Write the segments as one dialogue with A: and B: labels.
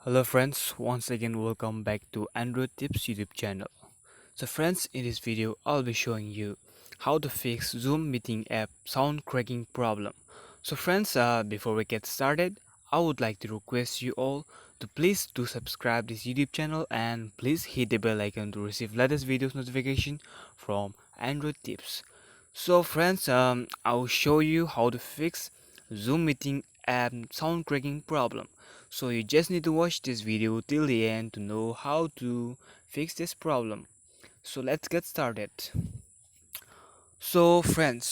A: Hello friends, once again welcome back to Android Tips YouTube channel. So friends, in this video I'll be showing you how to fix Zoom meeting app sound cracking problem. So friends, before we get started, I would like to request you all to please do subscribe this YouTube channel and please hit the bell icon to receive latest videos notification from Android Tips. So friends, I will show you how to fix Zoom meeting app sound cracking problem. So you just need to watch this video till the end to know how to fix this problem. So let's get started. So friends,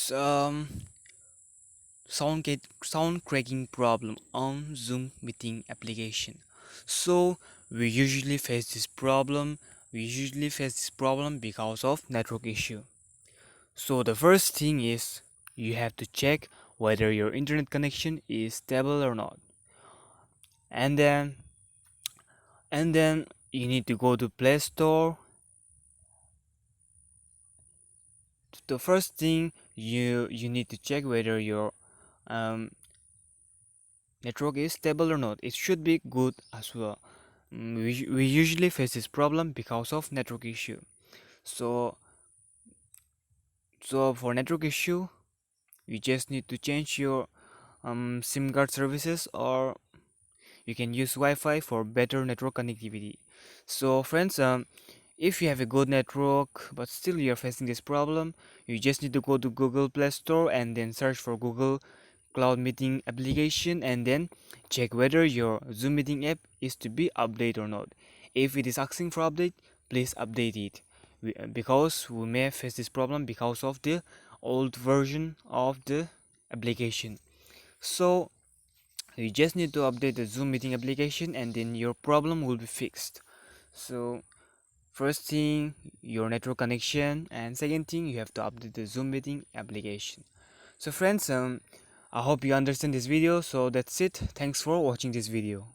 A: sound cracking problem on Zoom meeting application. So we usually face this problem. We usually face this problem because of network issue. So the first thing is you have to check whether your internet connection is stable or not. And then you need to go to Play Store. The first thing you need to check whether your um, network is stable or not. It should be good as well. We usually face this problem because of network issue. So for network issue, you just need to change your SIM card services, or you can use Wi-Fi for better network connectivity. So friends, if you have a good network but still you are facing this problem, you just need to go to Google Play Store and then search for Google Cloud Meeting application and then check whether your Zoom meeting app is to be updated or not. If it is asking for update, please update it, because we may face this problem because of the old version of the application. So you just need to update the Zoom meeting application and then your problem will be fixed. So first thing, your network connection, and second thing, you have to update the Zoom meeting application. So friends, I hope you understand this video. So that's it. Thanks for watching this video.